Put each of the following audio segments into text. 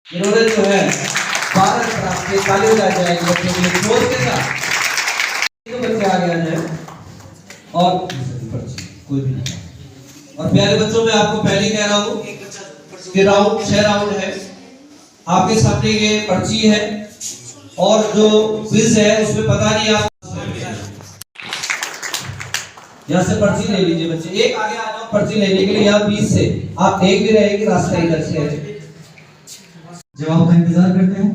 इन्होंने जो है भारत राष्ट्र के ताली बजा जाएगी बच्चों के लिए जोर के साथ। तो बच्चे आगे आ जाए और कोई भी नहीं। और प्यारे बच्चों मैं आपको पहले ही कह रहा हूँ कि राउंड 6 राउंड है, आपके सामने ये पर्ची है और जो क्विज है उसमें पता नहीं आप यहाँ से पर्ची ले लीजिए बच्चे, एक आगे आ जाओ पर्ची लेने के लिए। यहाँ बीच से आप देख भी रहे कि रास्ता इधर से है। जवाब का इंतजार करते हैं।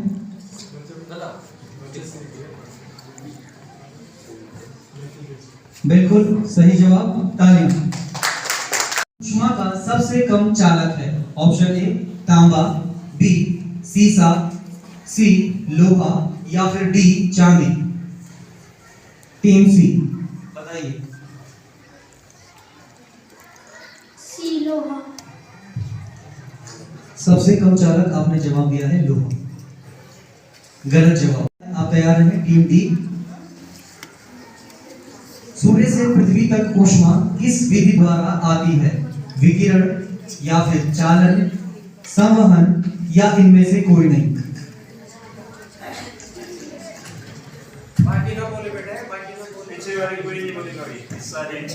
बिल्कुल सही जवाब, तालियां। ऊष्मा का सबसे कम चालक है। ऑप्शन ए तांबा, बी सीसा, सी लोहा या फिर डी चांदी। टीम सी बताइए। सी लोहा। सबसे कम चालक आपने जवाब दिया है लोहा, गलत जवाब। आप तैयार हैं? Team D. सूर्य से पृथ्वी तक ऊष्मा किस विधि द्वारा आती है? विकिरण या फिर चालन, संवहन या इनमें से कोई नहीं? बाकी ना बोले बेटा, बाकी ना बोले, पीछे वाली कोई नहीं बोलेगा अभी सारे।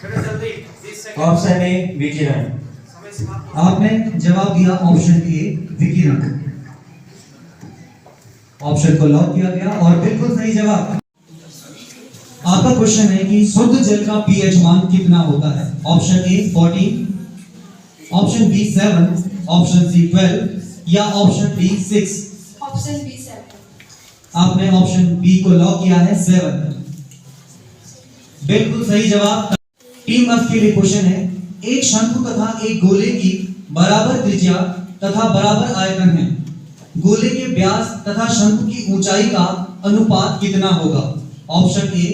फिर जल्दी 20 सेकंड। ऑप्शन ए विकिरण। आपने जवाब दिया ऑप्शन ए विकिरण। ऑप्शन को लॉक किया गया और बिल्कुल सही जवाब। आपका क्वेश्चन है कि शुद्ध जल का पीएच मान कितना होता है? Option A 14, option B 7, option C 12 या ऑप्शन डी 6? Option B 7। आपने ऑप्शन बी को लॉक किया है 7। बिल्कुल सही जवाब। टीम एफ के लिए क्वेश्चन है, एक शंकु तथा एक गोले की बराबर त्रिज्या तथा बराबर आयतन है। गोले के व्यास तथा शंकु की ऊंचाई का अनुपात कितना होगा? Option A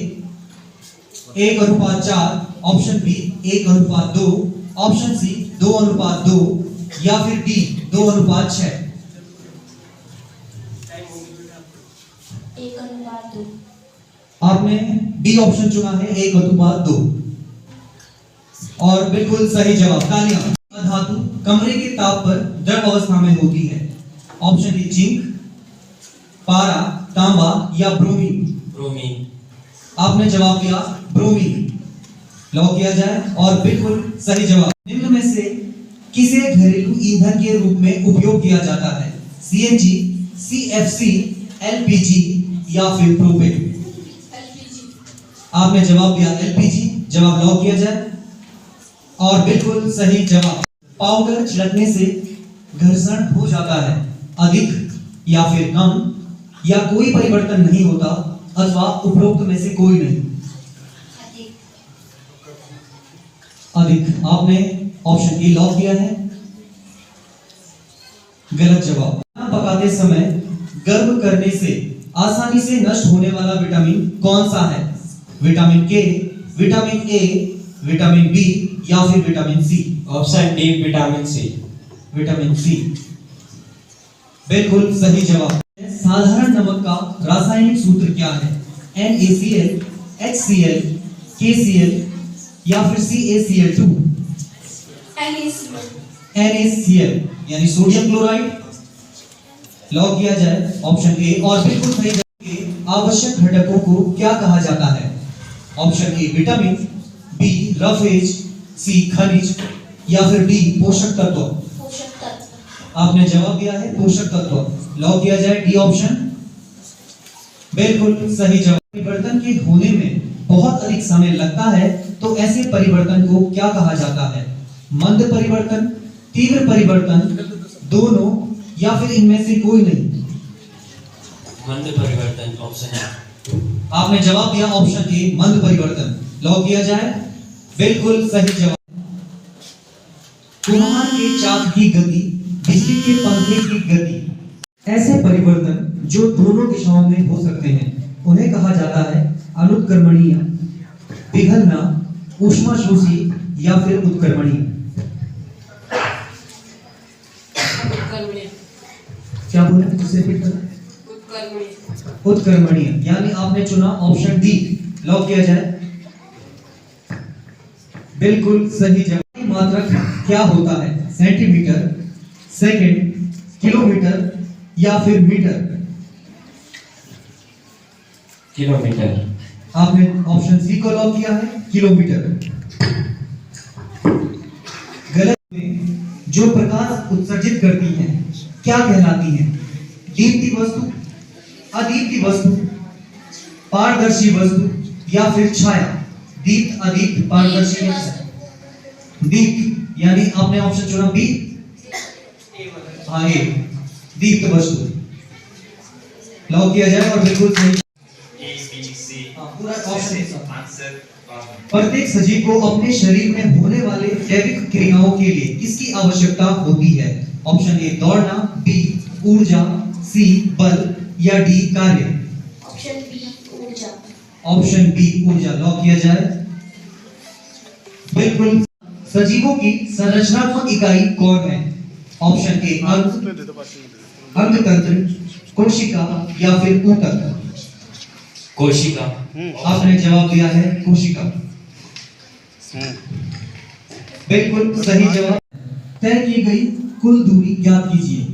1:4, option B 1:2, option C 2:2 या फिर डी 2:6? 1:2। आपने डी ऑप्शन चुना है 1:2 और बिल्कुल सही जवाब, तालियां। धातु कमरे के ताप पर द्रव अवस्था में होती है। ऑप्शन डी जिंक, पारा, तांबा या ब्रोमीन? ब्रोमीन। आपने जवाब दिया ब्रोमीन। लॉक किया जाए और बिल्कुल सही जवाब। निम्न में से किसे घरेलू ईंधन के रूप में उपयोग किया जाता है? सीएनजी, सीएफसी, एलपीजी या फिर प्रोपेन? एलपीजी। आपने जवाब दिया एलपीजी। जवाब लॉक किया जाए और बिल्कुल सही जवाब। पाउडर छिड़कने से घर्षण हो जाता है, अधिक या फिर कम या कोई परिवर्तन नहीं होता अथवा उपरोक्त में से कोई नहीं? अधिक। आपने ऑप्शन ए लॉक किया है, गलत जवाब। खाना पकाते समय गर्म करने से आसानी से नष्ट होने वाला विटामिन कौन सा है? विटामिन के, विटामिन ए, विटामिन बी या फिर vitamin C? Option D vitamin C. Vitamin C बिल्कुल सही जवाब। साधारण नमक का रासायनिक सूत्र क्या है? NaCl, HCl, KCl या फिर CaCl2? NaCl यानी सोडियम क्लोराइड। लॉक किया जाए ऑप्शन ए और बिल्कुल सही जवाब। के आवश्यक घटकों को क्या कहा जाता है? Option A vitamin, B roughage, C खनिज या फिर डी पोषक तत्व? पोषक तत्व। आपने जवाब दिया है पोषक तत्व। लॉक किया जाए डी ऑप्शन। बिल्कुल सही जवाब। परिवर्तन के होने में बहुत अधिक समय लगता है तो ऐसे परिवर्तन को क्या कहा जाता है? मंद परिवर्तन, तीव्र परिवर्तन, दोनों या फिर इनमें से कोई नहीं? मंद परिवर्तन। Option A. आपने जवाब दिया ऑप्शन ए मंद परिवर्तन। लॉक किया जाए बिल्कुल सही जवाब। कुम्हार के चाक की गति, बिजली के पंखे की गति। ऐसे परिवर्तन जो दोनों दिशाओं में हो सकते हैं उन्हें कहा जाता है अनुत्क्रमणीय, पिघलना, ऊष्माशोषी या फिर उत्क्रमणीय? क्या बोले? उत्क्रमणीय यानी आपने चुना ऑप्शन डी। लॉक किया जाए बिल्कुल सही जवाब। मात्रक क्या होता है? सेंटीमीटर, सेकंड, किलोमीटर या फिर मीटर? किलोमीटर। आपने ऑप्शन सी को लॉक किया है, किलोमीटर। गलत में जो प्रकाश उत्सर्जित करती हैं क्या कहलाती हैं? दीप्ति वस्तु, अदीप्ति वस्तु, पारदर्शी वस्तु या फिर छाया? दीप्त, अदीप्त, पारदर्शी या छाया? दीप्त, यानी आपने ऑप्शन चुना बी। हाँ, ये दीप्त वस्तु लॉक किया जाए और बिल्कुल सही। पूरा ऑप्शन प्रत्येक सजीव को अपने शरीर में होने वाले जैविक क्रियाओं के लिए किसकी आवश्यकता होती है? ऑप्शन ए दौड़ना, बी ऊर्जा, सी बल या डी कार्य? ऑप्शन बी ऊर्जा। ऑप्शन बी ऊर्जा लॉक किया जाए। बिल्कुल। सजीवों की संरचनात्मक इकाई कौन है? ऑप्शन ए अंग तंत्र, कोशिका या फिर ऊतक? कोशिका। आपने जवाब दिया है कोशिका। बिल्कुल सही जवाब। तय की गई कुल दूरी ज्ञात कीजिए,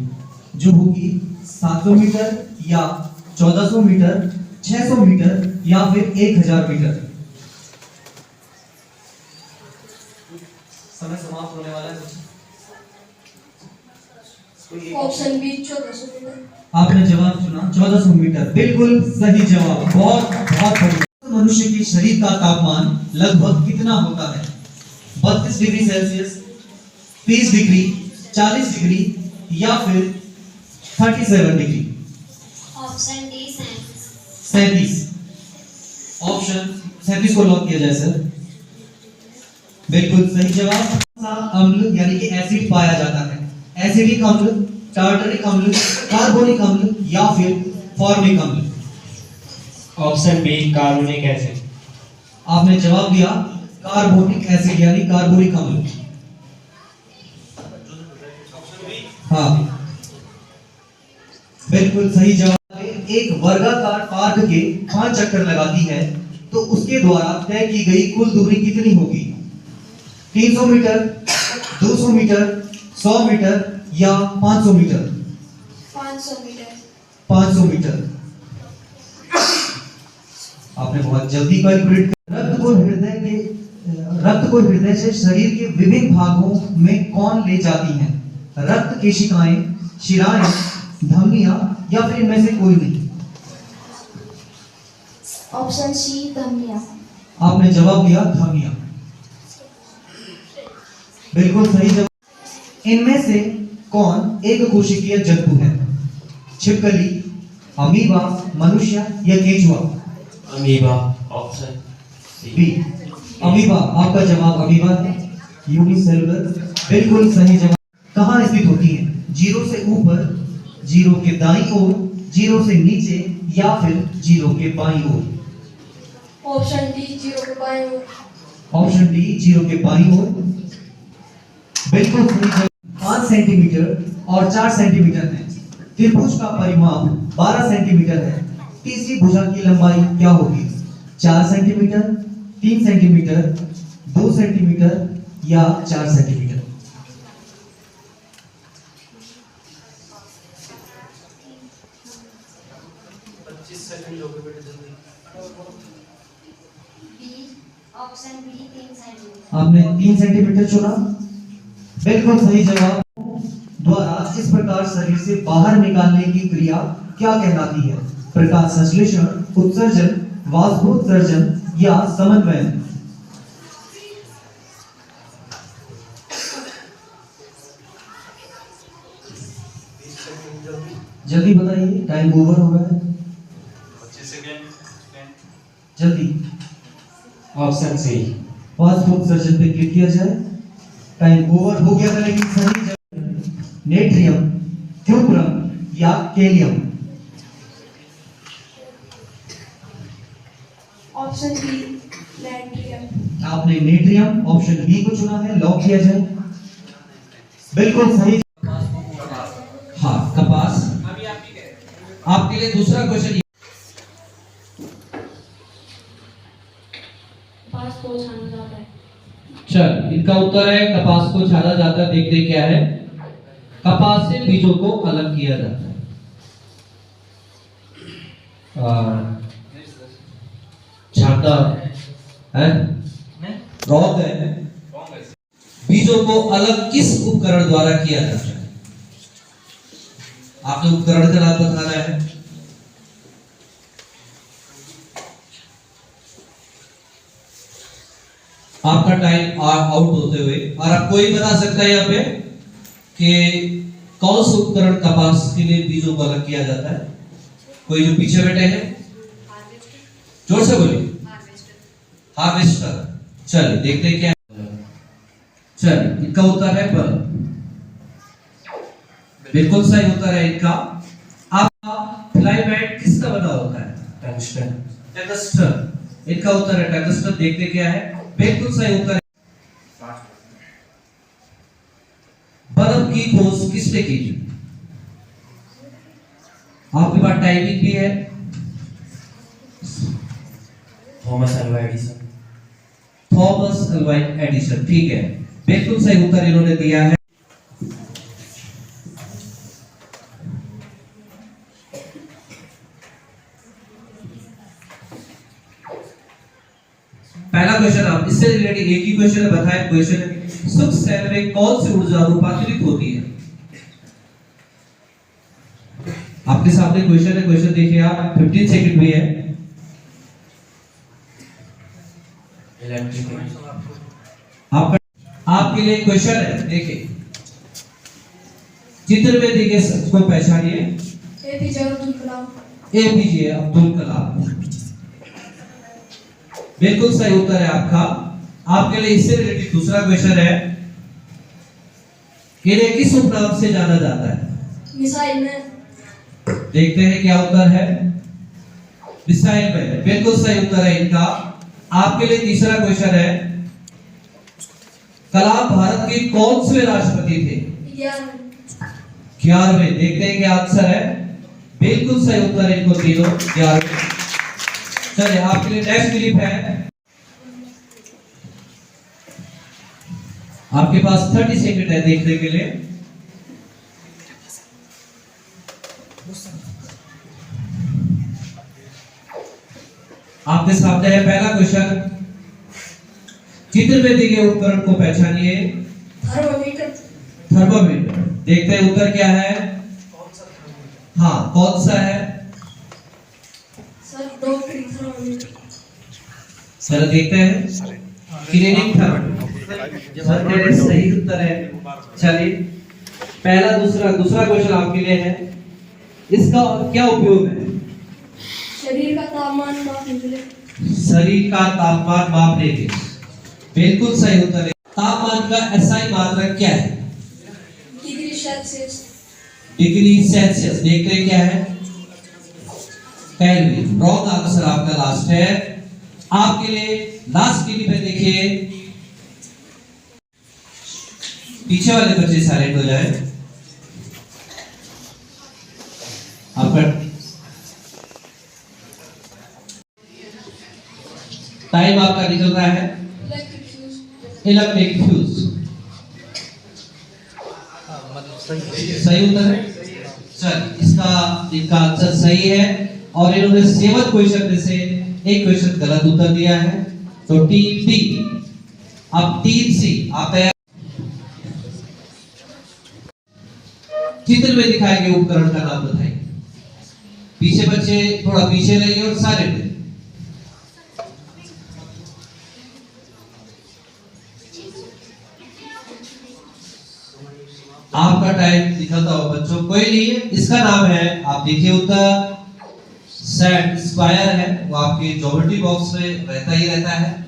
जो होगी 700 मीटर या 1400 मीटर, 600 मीटर या फिर 1000 मीटर। समय समाप्त होने वाला है। Option B 1400 metre. आपने जवाब चुना 1400 मीटर। बिल्कुल सही जवाब। बहुत बहुत बढ़िया। मनुष्य के शरीर का तापमान लगभग कितना होता है? 32 डिग्री सेल्सियस, 30 डिग्री, 40 डिग्री या फिर 37 डिग्री? Option D 37। ऑप्शन 37 को लॉक किया जाए सर। बिल्कुल सही जवाब। अम्ल यानी कि एसिड पाया जाता है? एसिडिक अम्ल, टार्टरिक अम्ल, कार्बोनिक अम्ल या फिर फॉर्मिक अम्ल? Option B carbonic acid. आपने जवाब दिया कार्बोनिक एसिड यानी कार्बोनिक अम्ल। हाँ, बिल्कुल सही जवाब। एक वर्गाकार पार्क के 5 चक्कर लगाती है तो उसके द्वारा तय की गई कुल दूरी कितनी होगी? 300 मीटर, 200 मीटर, 100 मीटर या 500 मीटर? 500 मीटर। 500 मीटर। आपने बहुत जल्दी कैलकुलेट किया। रक्त को हृदय से शरीर के विभिन्न भागों में कौन ले जाती हैं? रक्त केशिकाएं, शिराएं, धमनियां या फिर इनमें से कोई नहीं? ऑप्शन सी धमनियां। आपने जवाब दिया धमनियां। बिल्कुल सही जवाब। इनमें से कौन एक कोशिकीय जंतु है? छिपकली, अमीबा, मनुष्य या केंचुआ? अमीबा। Option B amoeba. आपका जवाब अमीबा है, यूनिसेलुलर। बिल्कुल सही जवाब। कहाँ स्थित होती है? 0 से ऊपर, 0 के दाईं ओर, 0 से नीचे या फिर 0 के बाईं ओर? ऑप्शन डी 0 के बाईं ओर। ऑप्शन डी 0 के बाईं ओर। बिल्कुल सही जवाब। 5 सेंटीमीटर और 4 सेंटीमीटर है। त्रिभुज का परिमाप 12 सेंटीमीटर है। तीसरी भुजा की लंबाई क्या होगी? 4 सेंटीमीटर, 3 सेंटीमीटर, 2 सेंटीमीटर या 4 सेंटीमीटर? Option B 3 centimetre. आपने 3 सेंटीमीटर चुना। बिल्कुल सही जवाब। द्वारा इस प्रकार शरीर से बाहर निकालने की क्रिया क्या कहलाती है? प्रकाश संश्लेषण, उत्सर्जन, वाष्पोत्सर्जन या समन्वयन? जल्दी बताइए, टाइम ओवर हो रहा है। 25 सेकंड। जल्दी। ऑप्शन सी वाष्पोत्सर्जन पे क्लिक किया जाए। टाइम ओवर हो गया था, लेकिन सही जवाब नेट्रियम, थ्यूब्रम या केलियम? ऑप्शन बी नेट्रियम। आपने नेट्रियम ऑप्शन बी को चुना है, लॉक किया जाए। बिल्कुल सही। हाँ, कपास। आपके लिए दूसरा क्वेश्चन। कपास को छाना जाता है। चल, इनका उत्तर है कपास को छाना जाता है। देखते क्या है। कपास से बीजों को अलग किया जाता है। छाता है, रॉक है। बीजों को अलग किस उपकरण द्वारा किया जाता है? आपने उपकरण का नाम बताना है। आपका टाइम आउट होते हुए, और आप कोई बता सकता है यहाँ पे कि कौन सा उपकरण कपास के लिए बीजों को अलग किया जाता है? कोई जो पीछे बैठे हैं, जोर से बोलिए। हार्वेस्टर। चलिए देखते हैं क्या है। चलिए इनका उत्तर है बल्ब। बिल्कुल सही उत्तर है इनका। आपका फिलामेंट किसका बना होता है? टंगस्टन। टंगस्टन। इनका उत्तर है टंगस्टन। देखते क्या है। बिल्कुल सही उत्तर है। बल्ब की खोज किसने की थी? आपके पास टाइमिंग भी है। Thomas Alva Edison. Thomas Alva Edison, ठीक है, बिल्कुल सही उत्तर इन्होंने दिया है। पहला क्वेश्चन, आप इससे रिलेटेड एक ही क्वेश्चन है, बताएं क्वेश्चन। सुख सेल में कौन सी ऊर्जा रूपांतरित होती है? आपके सामने क्वेश्चन है, क्वेश्चन देखिए आप। 15 सेकंड में है। आपके लिए क्वेश्चन है, देखिए चित्र में देखिए, सबको पहचानिए। एपीजे अब्दुल कलाम। एपीजे अब्दुल कलाम, बिल्कुल सही उत्तर है आपका। आपके लिए इससे रिलेटेड दूसरा क्वेश्चन है, इन्हें किस उपनाम से जाना जाता है? Missile man. देखते हैं क्या उत्तर है। मिसाइल मैन, बिल्कुल सही उत्तर है इनका। आपके लिए तीसरा क्वेश्चन है, कलाम भारत के कौन से राष्ट्रपति थे? 11वें। देखते हैं क्या आंसर है। बिल्कुल सही उत्तर है इनको तीनों 11वें। चलिए आपके लिए नेक्स्ट क्लिप है। आपके पास 30 सेकंड है देखने के लिए। आपके सामने है पहला क्वेश्चन, चित्र में दिए गए उपकरण को पहचानिए। थर्मामीटर। थर्मामीटर। देखते हैं उत्तर क्या है। हाँ, कौन सा है? सर डॉक्टरी थर्मामीटर। सर देखते हैं। Clinic thermometer. सर मेरे सही उत्तर है। चलिए पहला दूसरा क्वेश्चन आपके लिए है, इसका क्या उपयोग है? शरीर का तापमान मापने के लिए। शरीर का तापमान मापने के लिए, बिल्कुल सही उत्तर है। तापमान का एसआई मात्रक क्या है? Degree Celsius. Degree Celsius. देखते हैं क्या है। केल्विन। रॉन्ग आंसर आपका लास्ट है। आपके लिए लास्ट क्लिप है, देखिए। पीछे वाले बच्चे साइलेंट हो जाए। आपका टाइम आपका निकल रहा है। Electric fuse. इलेक्ट्रिक फ्यूज, सही उत्तर है। चल इनका आंसर सही है, और इन्होंने 7 क्वेश्चन में से एक क्वेश्चन गलत उत्तर दिया है। तो टीम बी, अब टीम सी आप तैयार। चित्र में दिखाए गए उपकरण का नाम बताइए। पीछे बच्चे थोड़ा पीछे रहिए और सारे में। आपका टाइम निकलता हो बच्चों, कोई नहीं है। इसका नाम है, आप देखिए उत्तर, सेट स्क्वायर है। वो आपके ज्योमेट्री बॉक्स में रहता ही रहता है।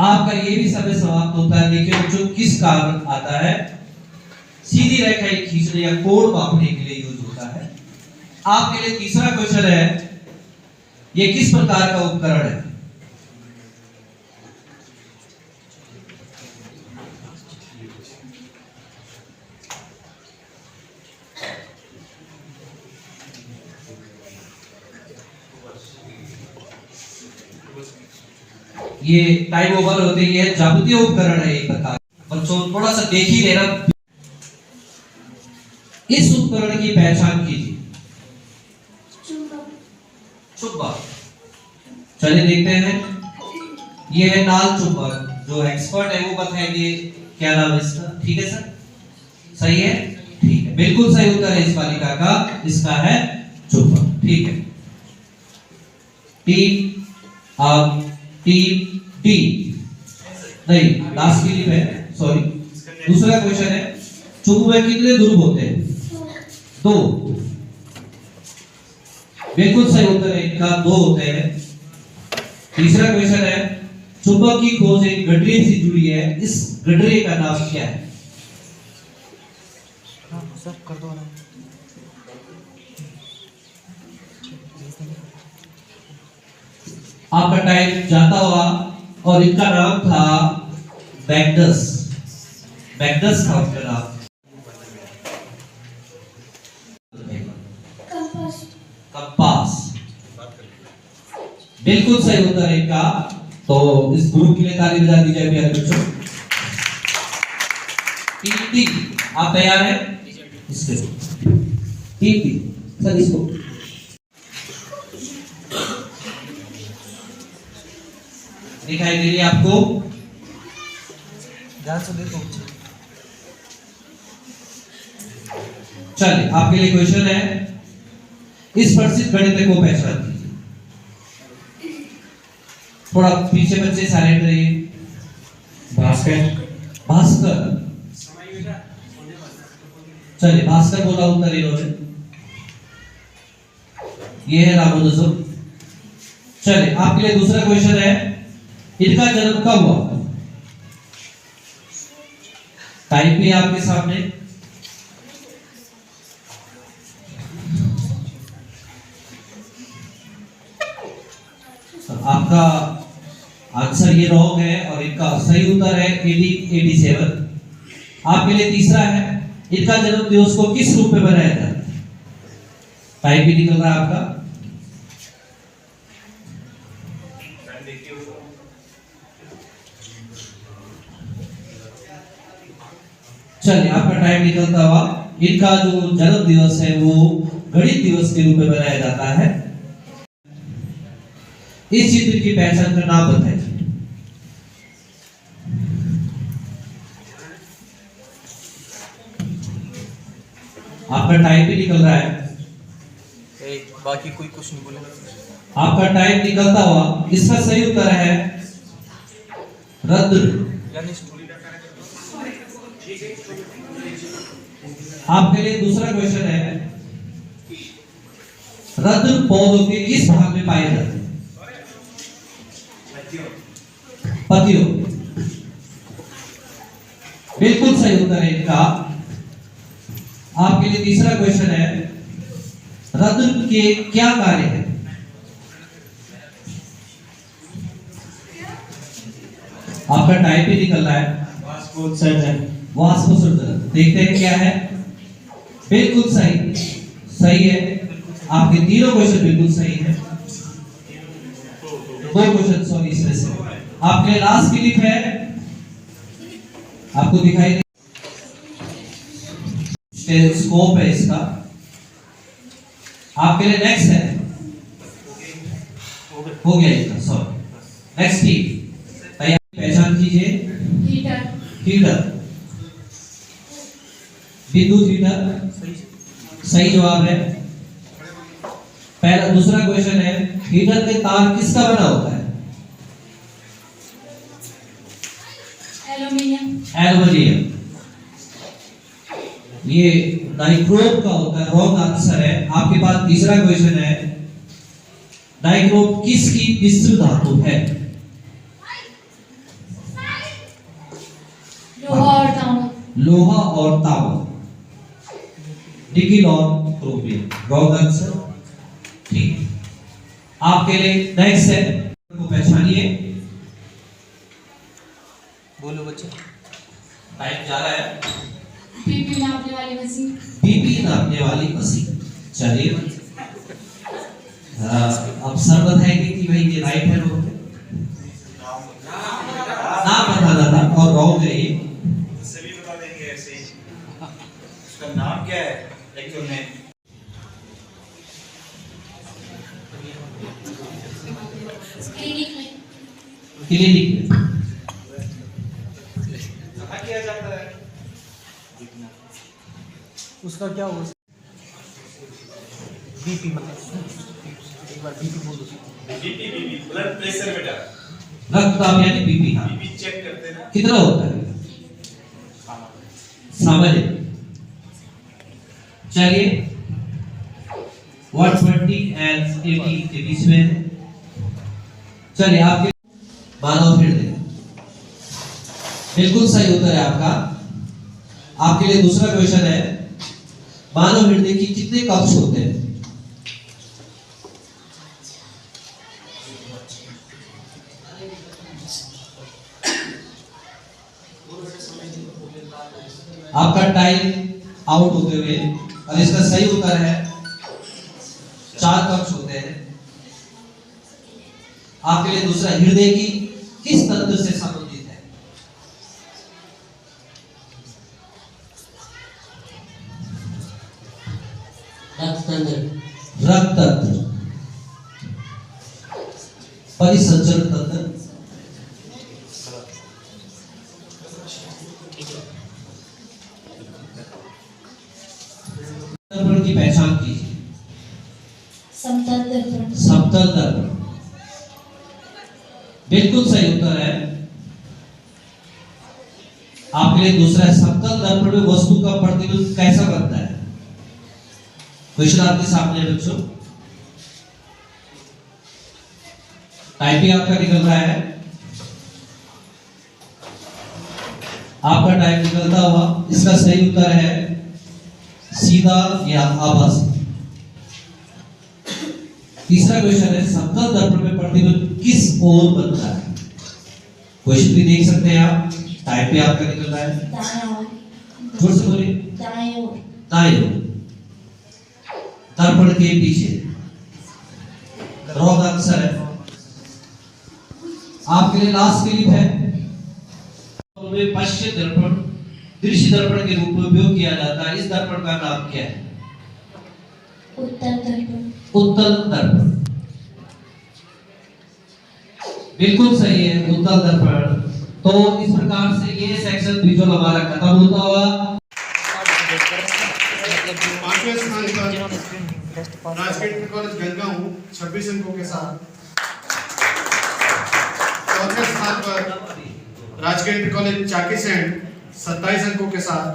आपका ये भी समय समाप्त होता है। देखिए बच्चों, किस कारण आता है? सीधी रेखाएं खींचने या कोण मापने के लिए यूज होता है। आपके लिए तीसरा क्वेश्चन है, ये किस प्रकार का उपकरण है? ये टाइम ओवर होते ही है। जागृति उपकरण है एक प्रकार। बच्चों देख ही लेना। इस उपकरण की पहचान कीजिए। चुंबक। चलिए देखते हैं। ये है नाल चुंबक। जो एक्सपर्ट है वो बताएंगे क्या नाम है इसका। ठीक है सर, सही है, ठीक है, बिल्कुल सही उत्तर है इस बालिका का, इसका है चुंबक। ठीक है, टीम अब टीम टी नहीं, लास्ट की लीप है, सॉरी। दूसरा क्वेश्चन है, चुंबक कितने ध्रुव होते हैं? 2। बिल्कुल सही उत्तर है इनका, 2 होते हैं। तीसरा क्वेश्चन है, चुंबक की खोज एक गडरे से जुड़ी है, इस गडरे का नाम क्या है? सर कर दो ना। आपका टाइम जाता हुआ, और इनका नाम था मैग्नस। मैग्नस था उसका नाम। कंपास। बिल्कुल सही उत्तर है इनका। तो इस ग्रुप के लिए ताली बजा दी जाए प्यारे बच्चों। टीटी, आप तैयार हैं? इसके टीटी सर, इसको दिखाई दे रही है आपको? ध्यान से देखो। चलिए, आपके लिए क्वेश्चन है, इस प्रसिद्ध गणितज्ञ को पहचान कीजिए। थोड़ा पीछे बच्चे साइलेंट रहिए। भास्कर। भास्कर। चलिए, भास्कर बोला उत्तर इन्होंने। ये है रामानुजम। चलिए, आपके लिए दूसरा क्वेश्चन है, इनका जन्म कब हुआ? टाइम भी आपके सामने। आपका आंसर ये रॉन्ग है और इनका सही उत्तर है 1887। आपके लिए तीसरा है, इनका जन्म दिवस को किस रूप में मनाया जाता है? टाइम भी निकल रहा है आपका। चलिए, आपका टाइम निकलता हुआ, इनका जो जन्म दिवस है वो गणित दिवस के रूप में मनाया जाता है। इस चित्र की पहचान का नाम बताइए। आपका टाइम भी निकल रहा है। बाकी कोई कुछ नहीं बोले। आपका टाइम निकलता हुआ, इसका सही उत्तर है रद्र। आपके लिए दूसरा क्वेश्चन है, रद्र पौधों के किस भाग में पाए जाते हैं? पतियों। बिल्कुल सही उत्तर है इनका। आपके लिए तीसरा क्वेश्चन है, रद्र के क्या कार्य है? आपका टाइम भी निकल रहा है। वाष्पोत्सर्जन। देखते हैं क्या है। बिल्कुल सही, सही है। आपके तीनों क्वेश्चन बिल्कुल सही है। 2 क्वेश्चन सॉरी इसमें से। आपके लास्ट क्लिप है, आपको दिखाई दे, स्टेथोस्कोप है इसका। आपके लिए नेक्स्ट है, हो गया इसका, सॉरी। नेक्स्ट टीम तैयार, पहचान कीजिए। हीटर। हीटर। विद्युत हीटर सही जवाब है। पहला। दूसरा क्वेश्चन है, हीटर के तार किसका बना होता है? एल्युमिनियम। एल्युमिनियम। ये नाइक्रोम का होता है, रॉन्ग आंसर है। आपके पास तीसरा क्वेश्चन है, नाइक्रोम किसकी मिश्र धातु है? लोहा और तांबा। लोहा और तांबा। निकिल और क्रोमियम। Wrong answer. ठीक। आपके लिए नेक्स्ट है, को पहचानिए। बोलो बच्चे। टाइम जा रहा है। बीपी नापने वाली मशीन। बीपी नापने वाली मशीन। चलिए, अब सर बताएंगे कि भाई ये राइट है रॉन्ग है। नाम बताना था और रॉन्ग है ये। सभी बता दें। उसका नाम क्या है एक्चुअल में? क्लिनिक में क्लिनिक में कहाँ किया जाता है? उसका क्या हो बीपी मतलब एक बार बीपी बोल दो। बीपी ब्लड प्रेशर बेटा, रक्तदाब यानी बीपी। हाँ, बीपी चेक करते हैं ना। कितना होता है? सामान्य। चलिए 120 and 80 के बीच में है। चलिए आपके मानव हृदय बिल्कुल सही उत्तर है आपका। आपके लिए दूसरा क्वेश्चन है, मानव हृदय की कितने कक्ष होते हैं? आपका टाइम आउट होते हुए, और इसका सही उत्तर है 4 कक्ष होते हैं। आपके लिए दूसरा, हृदय की किस तंत्र से संबंधित है? रक्त तंत्र, परिसंचरण तंत्र, दर्पण की पहचान कीजिए। समतल दर्पण समतल दर्पण बिल्कुल सही उत्तर है। आपके लिए दूसरा है, समतल दर्पण में वस्तु का प्रतिबिंब कैसा बनता है? क्वेश्चन आपके सामने है बच्चों, टाइपिंग आपका निकल रहा है। आपका टाइम निकलता हुआ, इसका सही उत्तर है सीधा या आभासी। तीसरा क्वेश्चन है, समतल दर्पण में प्रतिबिंब किस ओर बनता है? क्वेश्चन भी देख सकते हैं आप, टाइप भी आपका निकल रहा है। दायां ओर जोर से बोलिए। दाएं ओर दाएं ओर, दर्पण के पीछे। रॉन्ग आंसर है। आपके लिए लास्ट क्लिप है, में पश्चिम दर्पण दृश्य दर्पण के रूप में उपयोग किया जाता है। इस दर्पण का नाम क्या है? उत्तल दर्पण उत्तल दर्पण बिल्कुल सही है, उत्तल दर्पण। तो इस प्रकार से ये सेक्शन विजुअल हमारा खत्म होता हुआ। पांचवें स्थान पर राजकीय कॉलेज गंगाऊ 26 अंकों के साथ। चौथे स्थान पर राजकीय कॉलेज चाकीसैंड 27 अंकों के साथ।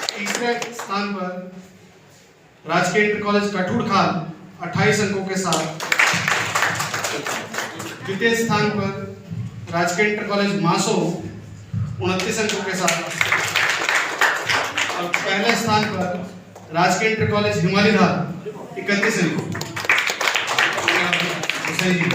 तीसरे स्थान पर राजकीय कॉलेज कठूरखाल 28 अंकों के साथ। द्वितीय स्थान पर राजकीय कॉलेज मासो 29 अंकों के साथ। और पहले स्थान पर राजकीय कॉलेज हिमालयधार 31 अंकों। सही जी।